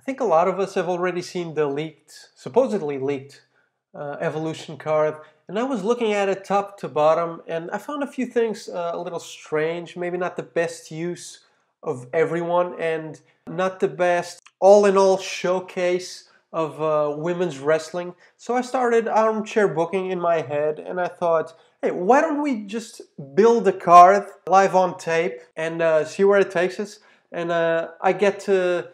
think a lot of us have already seen the leaked, supposedly leaked, Evolution card, and I was looking at it top to bottom, and I found a few things a little strange, maybe not the best use of everyone, and not the best all-in-all showcase of women's wrestling. So I started armchair booking in my head, and I thought, hey, why don't we just build a card live on tape and see where it takes us? And I get to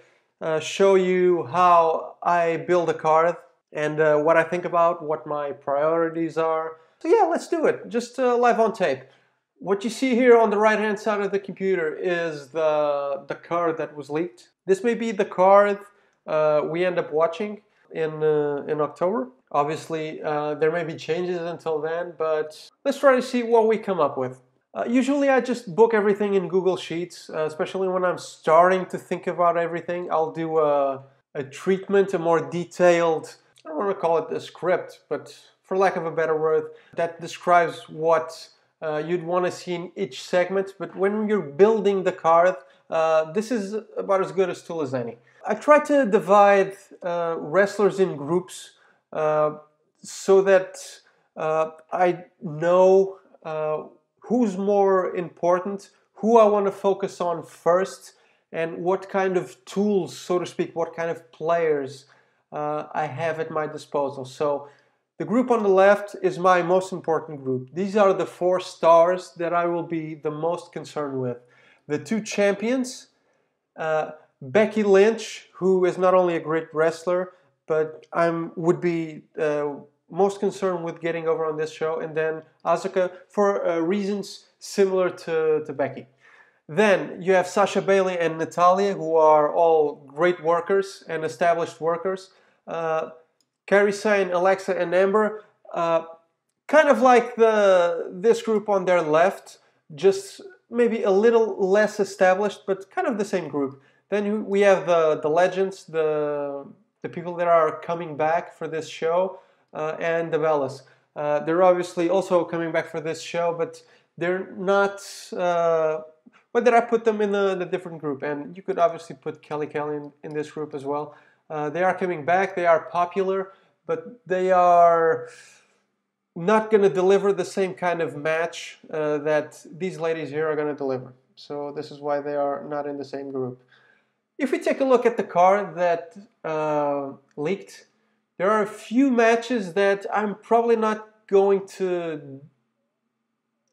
show you how I build a card and what I think about, what my priorities are. So yeah, let's do it, just live on tape. What you see here on the right hand side of the computer is the card that was leaked. This may be the card we end up watching in October. Obviously, there may be changes until then, but let's try to see what we come up with. Usually I just book everything in Google Sheets, especially when I'm starting to think about everything. I'll do a treatment, a more detailed, I don't want to call it a script, but for lack of a better word, that describes what you'd want to see in each segment. But when you're building the card, this is about as good a tool as any. I try to divide wrestlers in groups so that I know who's more important, who I want to focus on first, and what kind of tools, so to speak, what kind of players I have at my disposal. So the group on the left is my most important group. These are the 4 stars that I will be the most concerned with. The 2 champions, Becky Lynch, who is not only a great wrestler, but would be most concerned with getting over on this show, and then Asuka for reasons similar to Becky. Then you have Sasha Bailey and Natalya, who are all great workers and established workers. Kairi Sane, Alexa, and Amber, kind of like this group on their left, just maybe a little less established, but kind of the same group. Then we have the legends, the people that are coming back for this show, and the Bellas. They're obviously also coming back for this show, but they're not... why did I put them in a different group? And you could obviously put Kelly in this group as well. They are coming back, they are popular, but they are not going to deliver the same kind of match that these ladies here are going to deliver. So this is why they are not in the same group. If we take a look at the card that leaked, there are a few matches that I'm probably not going to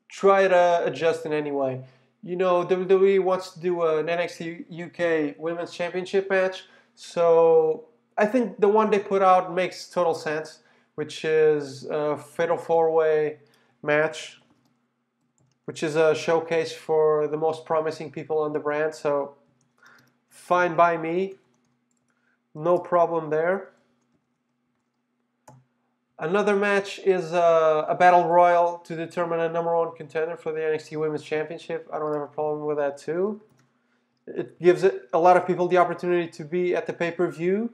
try to adjust in any way. You know, WWE wants to do an NXT UK Women's Championship match, so I think the one they put out makes total sense, which is a Fatal 4-Way match, which is a showcase for the most promising people on the brand, so fine by me, no problem there. Another match is a Battle Royal to determine a #1 contender for the NXT Women's Championship. I don't have a problem with that too. It gives a lot of people the opportunity to be at the pay-per-view.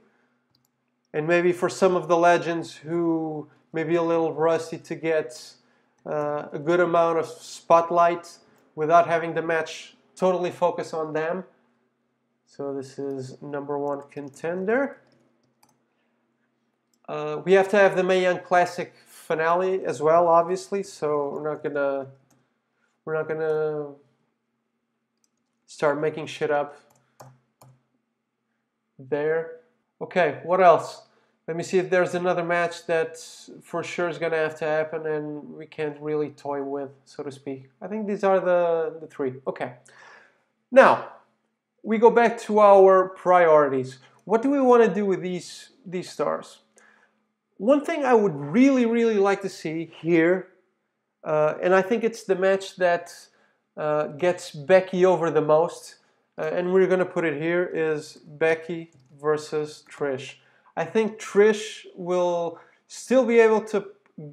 And maybe for some of the legends who may be a little rusty to get a good amount of spotlight without having the match totally focus on them. So this is #1 contender. We have to have the Mae Young Classic finale as well, obviously. So we're not gonna start making shit up there. Okay, what else? Let me see if there's another match that for sure is gonna have to happen and we can't really toy with, so to speak. I think these are the 3. Okay. Now we go back to our priorities. What do we want to do with these stars? One thing I would really like to see here, and I think it's the match that gets Becky over the most, and we're going to put it here, is Becky versus Trish. I think Trish will still be able to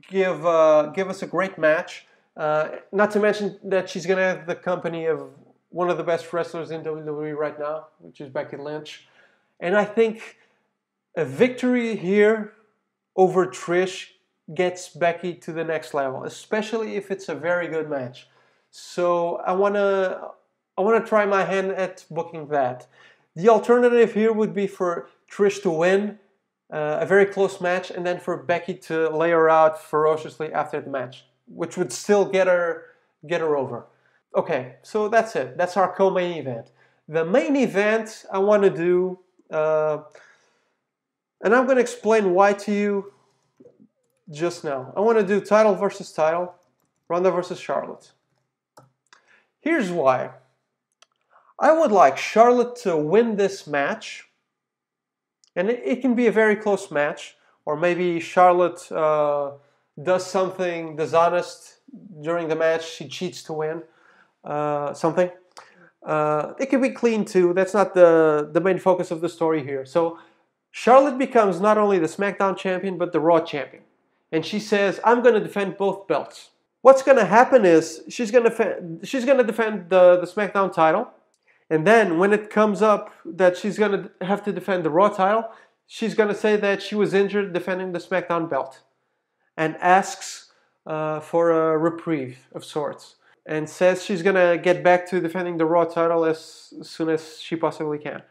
give us a great match, not to mention that she's going to have the company of one of the best wrestlers in WWE right now, which is Becky Lynch. And I think a victory here over Trish gets Becky to the next level, especially if it's a very good match. So I wanna try my hand at booking that. The alternative here would be for Trish to win a very close match, and then for Becky to lay her out ferociously after the match, which would still get her over. Okay, so that's it. That's our co-main event. The main event I want to do, and I'm going to explain why to you just now. I want to do title versus title, Ronda versus Charlotte. Here's why. I would like Charlotte to win this match, and it can be a very close match, or maybe Charlotte does something dishonest during the match, she cheats to win something. It can be clean too, that's not the main focus of the story here. So Charlotte becomes not only the SmackDown champion, but the Raw champion. And she says, I'm going to defend both belts. What's going to happen is she's going to defend the SmackDown title. And then when it comes up that she's going to have to defend the Raw title, she's going to say that she was injured defending the SmackDown belt. And asks for a reprieve of sorts. And says she's going to get back to defending the Raw title as soon as she possibly can.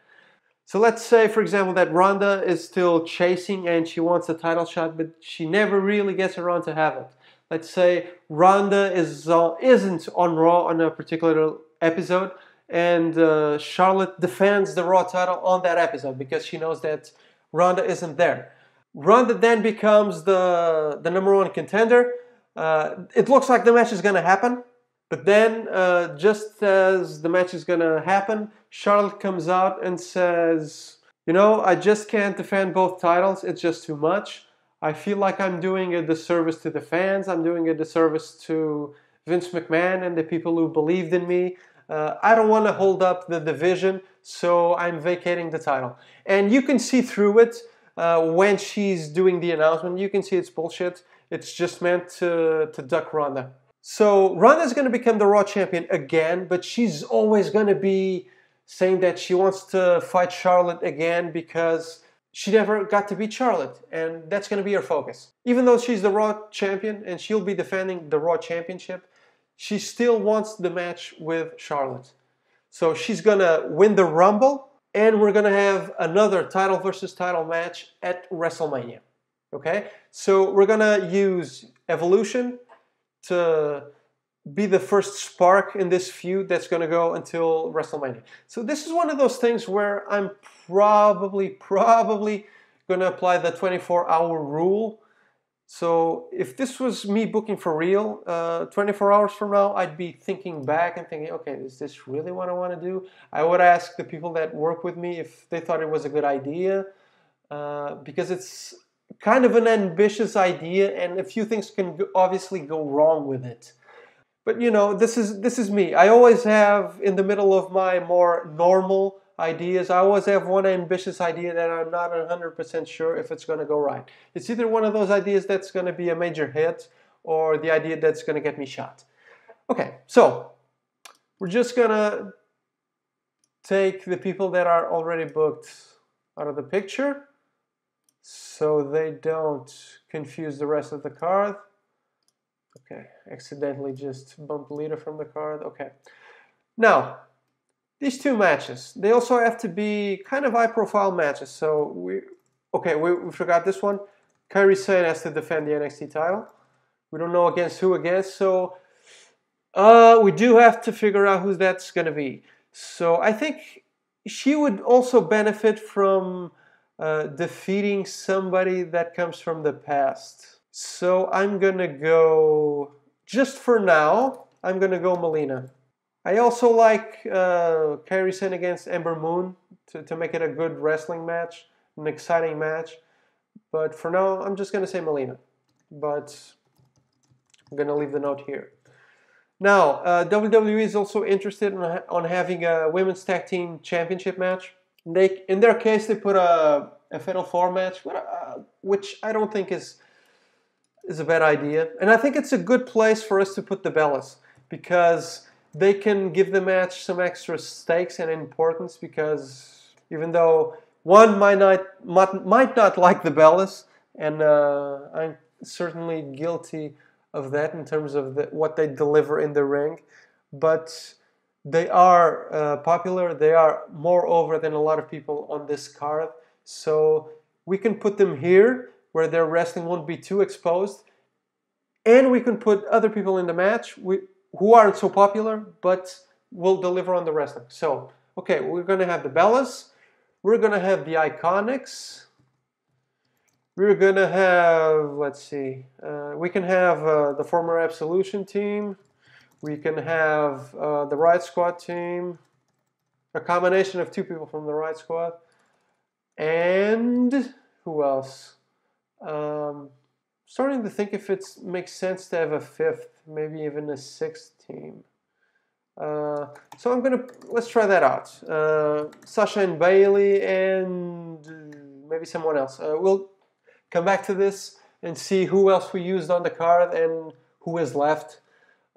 So let's say, for example, that Ronda is still chasing and she wants a title shot, but she never really gets around to have it. Let's say Ronda isn't on Raw on a particular episode, and Charlotte defends the Raw title on that episode because she knows that Ronda isn't there. Ronda then becomes the number one contender. It looks like the match is going to happen. But then, just as the match is going to happen, Charlotte comes out and says, you know, I just can't defend both titles. It's just too much. I feel like I'm doing a disservice to the fans. I'm doing a disservice to Vince McMahon and the people who believed in me. I don't want to hold up the division, so I'm vacating the title. And you can see through it when she's doing the announcement. You can see it's bullshit. It's just meant to duck Ronda. So Ronda is going to become the Raw champion again, but she's always going to be saying that she wants to fight Charlotte again because she never got to beat Charlotte, and that's going to be her focus. Even though she's the Raw champion and she'll be defending the Raw championship, she still wants the match with Charlotte. So she's going to win the Rumble, and we're going to have another title versus title match at WrestleMania. Okay? So we're going to use Evolution to be the first spark in this feud that's going to go until WrestleMania. So this is one of those things where I'm probably going to apply the 24-hour rule. So if this was me booking for real, 24 hours from now, I'd be thinking back and thinking, okay, is this really what I want to do? I would ask the people that work with me if they thought it was a good idea, because it's kind of an ambitious idea, and a few things can obviously go wrong with it. But you know, this is me. I always have, in the middle of my more normal ideas, I always have one ambitious idea that I'm not 100% sure if it's going to go right. It's either one of those ideas that's going to be a major hit, or the idea that's going to get me shot. Okay, so we're just going to take the people that are already booked out of the picture, so they don't confuse the rest of the card. Okay, accidentally just bumped Lita from the card. Okay. Now, these two matches, they also have to be kind of high-profile matches. So we forgot this one. Kairi Sane has to defend the NXT title. We don't know against who against, so we do have to figure out who that's going to be. So I think she would also benefit from defeating somebody that comes from the past. So I'm going to go, just for now, I'm going to go Melina. I also like Kairi Sane against Ember Moon to make it a good wrestling match, an exciting match. But for now, I'm just going to say Melina. But I'm going to leave the note here. Now, WWE is also interested on having a Women's Tag Team Championship match. In their case, they put a Fatal 4 match, which I don't think is a bad idea. And I think it's a good place for us to put the Bellas, because they can give the match some extra stakes and importance, because even though one might not like the Bellas, and I'm certainly guilty of that in terms of what they deliver in the ring, but they are popular. They are more over than a lot of people on this card. So we can put them here where their wrestling won't be too exposed, and we can put other people in the match who aren't so popular but will deliver on the wrestling. So, okay, we're going to have the Bellas, we're going to have the Iconics, we're going to have, let's see, we can have the former Absolution team, we can have the Riot Squad team, a combination of two people from the Riot Squad, and who else? Starting to think if it makes sense to have a fifth, maybe even a sixth team. So let's try that out. Sasha and Bailey and maybe someone else. We'll come back to this and see who else we used on the card and who is left.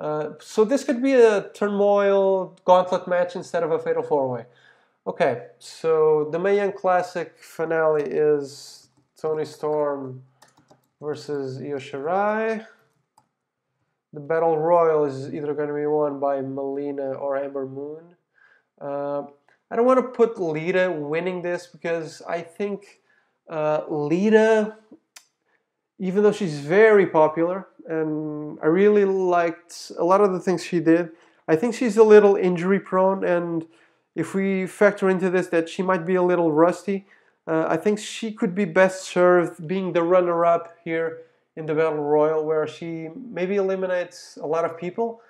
So this could be a turmoil gauntlet match instead of a fatal four-way. Okay, so the Mae Young Classic finale is Toni Storm versus Io Shirai. The Battle Royal is either going to be won by Melina or Ember Moon. I don't want to put Lita winning this because I think Lita, even though she's very popular and I really liked a lot of the things she did, I think she's a little injury prone, and if we factor into this that she might be a little rusty, I think she could be best served being the runner-up here in the Battle Royal, where she maybe eliminates a lot of people.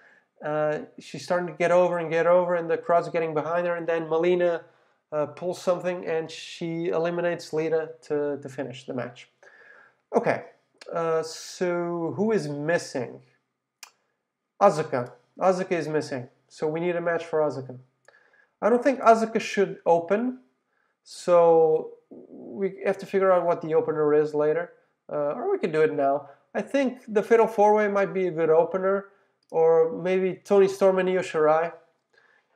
She's starting to get over, and the crowd's getting behind her, and then Melina pulls something, and she eliminates Lita to finish the match. Okay, so who is missing? Asuka. Asuka is missing, so we need a match for Asuka. I don't think Asuka should open, so we have to figure out what the opener is later, or we can do it now. I think the Fatal 4-Way might be a good opener, or maybe Toni Storm and Io Shirai.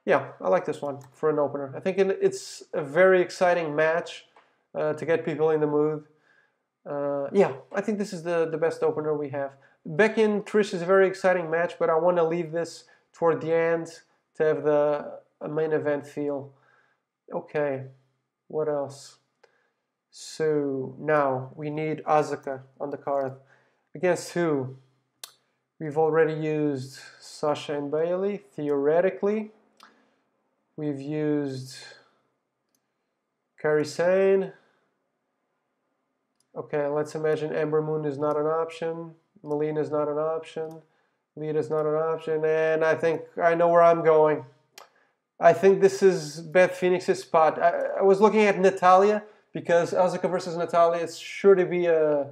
Yeah, I like this one for an opener. I think it's a very exciting match to get people in the mood. Yeah, I think this is the best opener we have. Becky and Trish is a very exciting match, but I want to leave this toward the end to have a main event feel. Okay, what else? So now we need Asuka on the card. Against who? We've already used Sasha and Bailey, theoretically. We've used Kairi Sane. Okay, let's imagine Ember Moon is not an option. Melina is not an option. Lita is not an option. And I think I know where I'm going. I think this is Beth Phoenix's spot. I was looking at Natalya because Asuka versus Natalya is sure to be a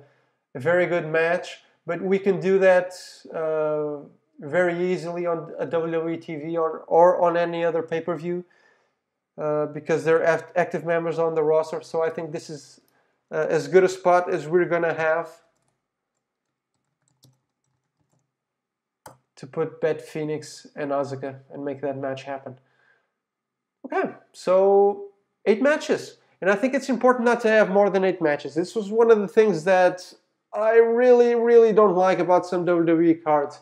very good match. But we can do that very easily on a WWE TV or on any other pay-per-view because they're active members on the roster. So I think this is as good a spot as we're going to have to put Beth Phoenix and Asuka and make that match happen. Okay, so 8 matches. And I think it's important not to have more than 8 matches. This was one of the things that I really, really don't like about some WWE cards.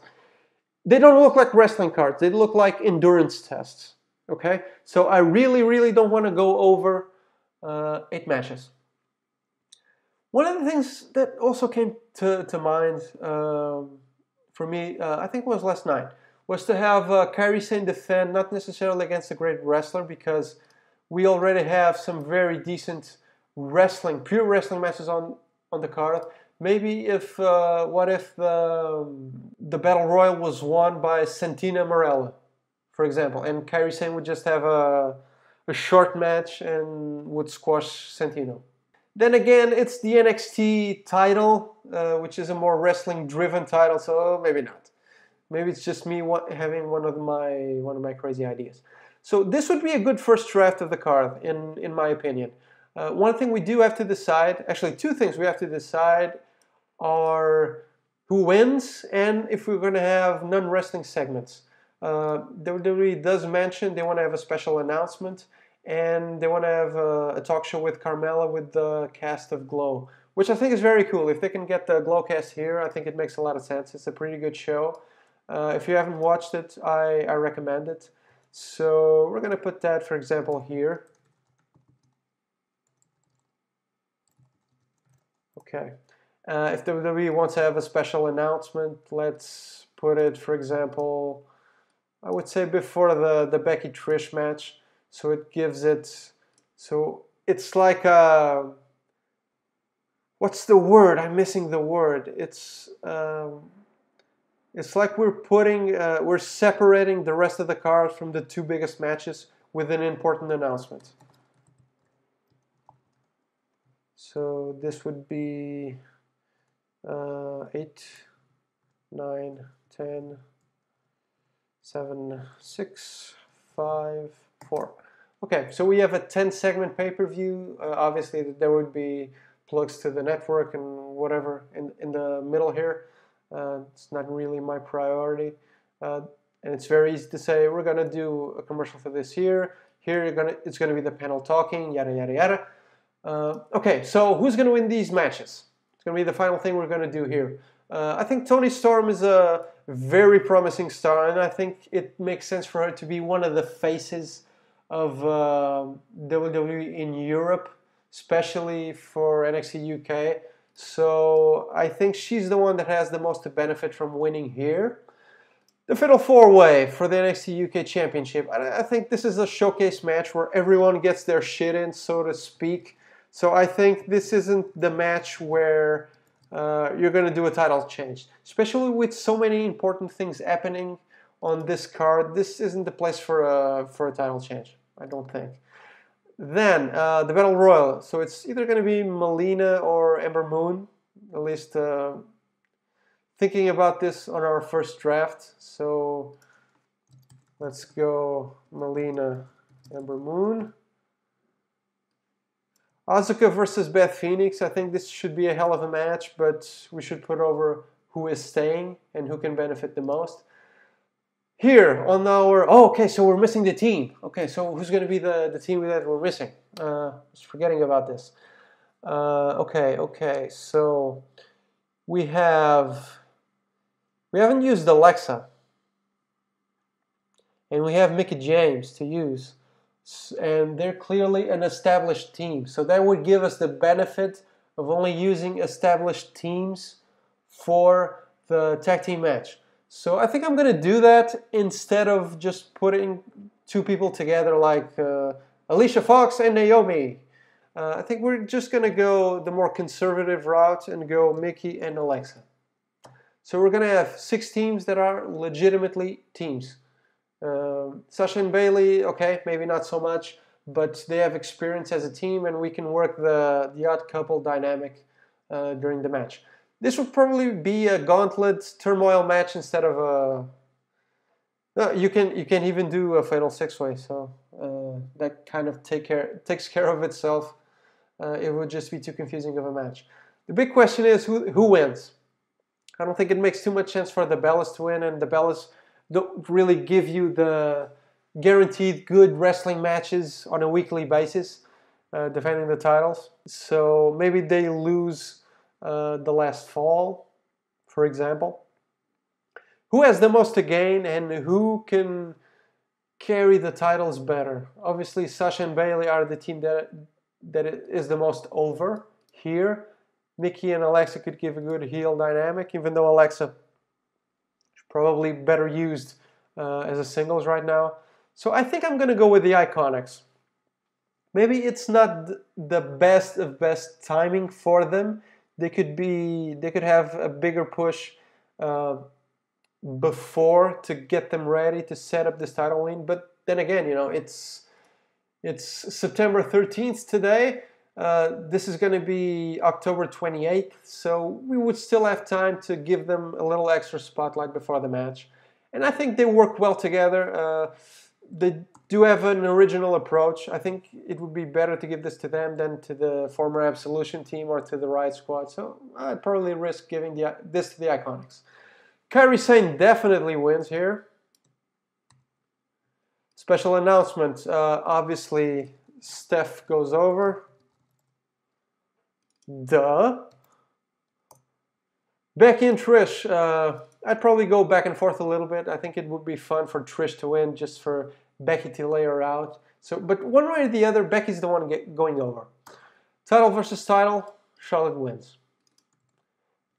They don't look like wrestling cards. They look like endurance tests. Okay? So I really, really don't want to go over 8 matches. One of the things that also came to mind for me, I think it was last night, was to have Kairi Sane defend, not necessarily against a great wrestler, because we already have some very decent wrestling, pure wrestling matches on the card. Maybe what if the Battle Royal was won by Santina Marella, for example, and Kairi Sane would just have a short match and would squash Santino. Then again, it's the NXT title, which is a more wrestling-driven title, so maybe not. Maybe it's just me having one of my crazy ideas. So this would be a good first draft of the card, in my opinion. One thing we do have to decide, actually 2 things we have to decide are who wins and if we're going to have non-wrestling segments. WWE does mention they want to have a special announcement and they want to have a talk show with Carmella with the cast of Glow, which I think is very cool. If they can get the Glow cast here, I think it makes a lot of sense. It's a pretty good show. If you haven't watched it, I recommend it. So we're going to put that, for example, here. Okay. If WWE wants to have a special announcement, let's put it, for example, I would say before the Becky Trish match. So it gives it, so it's like a, what's the word? I'm missing the word. It's like we're separating the rest of the card from the two biggest matches with an important announcement. So this would be 8, 9, 10, 7, 6, 5, 4. Okay, so we have a 10-segment pay-per-view. Obviously, there would be plugs to the network and whatever in the middle here. It's not really my priority. And it's very easy to say, we're going to do a commercial for this here. Here, it's going to be the panel talking, yada, yada, yada. Okay, so who's going to win these matches? It's going to be the final thing we're going to do here. I think Toni Storm is a very promising star, and I think it makes sense for her to be one of the faces of WWE in Europe, especially for NXT UK. So I think she's the one that has the most to benefit from winning here. The Fatal 4-Way for the NXT UK Championship. I think this is a showcase match where everyone gets their shit in, so to speak. So I think this isn't the match where you're going to do a title change. Especially with so many important things happening on this card, this isn't the place for a title change, I don't think. Then, the Battle Royal. So it's either going to be Melina or Ember Moon. At least thinking about this on our first draft. So let's go Melina, Ember Moon. Asuka versus Beth Phoenix. I think this should be a hell of a match, but we should put over who is staying and who can benefit the most. Here on our... Oh, okay, so we're missing the team. Okay, so who's going to be the team that we're missing? I was forgetting about this. Okay, so we haven't used Alexa. And we have Mickie James to use. And they're clearly an established team. So that would give us the benefit of only using established teams for the tag team match. So I think I'm going to do that instead of just putting two people together like Alicia Fox and Naomi. I think we're just going to go the more conservative route and go Mickie and Alexa. So we're going to have 6 teams that are legitimately teams. Sasha and Bayley, okay, maybe not so much, but they have experience as a team and we can work the odd couple dynamic during the match. This would probably be a gauntlet turmoil match instead of a... No, you can even do a fatal 6-way, so that kind of takes care of itself. It would just be too confusing of a match. The big question is who wins? I don't think it makes too much sense for the Bellas to win, and the Bellas don't really give you the guaranteed good wrestling matches on a weekly basis, defending the titles. So maybe they lose the last fall, for example. Who has the most to gain and who can carry the titles better? Obviously, Sasha and Bayley are the team that is the most over here. Mickie and Alexa could give a good heel dynamic, even though Alexa is probably better used as a singles right now. So I think I'm going to go with the Iconics. Maybe it's not the best of best timing for them. They could have a bigger push before to get them ready to set up this title win. But then again, you know, it's September 13th today. This is going to be October 28th, so we would still have time to give them a little extra spotlight before the match. And I think they work well together. They do have an original approach. I think it would be better to give this to them than to the former Absolution team or to the Riot Squad. So I'd probably risk giving this to the Iconics. Kairi Sane definitely wins here. Special announcement. Obviously, Steph goes over. Duh. Becky and Trish. I'd probably go back and forth a little bit. I think it would be fun for Trish to win, just for Becky to lay her out. So, but one way or the other, Becky's the one going over. Title versus title, Charlotte wins.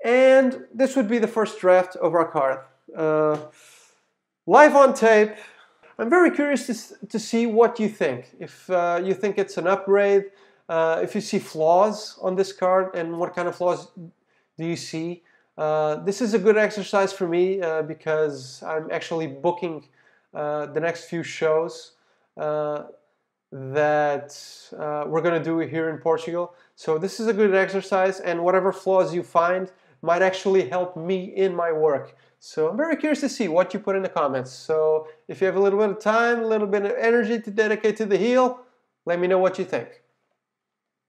And this would be the first draft of our card. Live on tape. I'm very curious to see what you think. If you think it's an upgrade, if you see flaws on this card, and what kind of flaws do you see. This is a good exercise for me because I'm actually booking the next few shows that we're going to do here in Portugal. So this is a good exercise, and whatever flaws you find might actually help me in my work. So I'm very curious to see what you put in the comments. So if you have a little bit of time, a little bit of energy to dedicate to the heel, let me know what you think.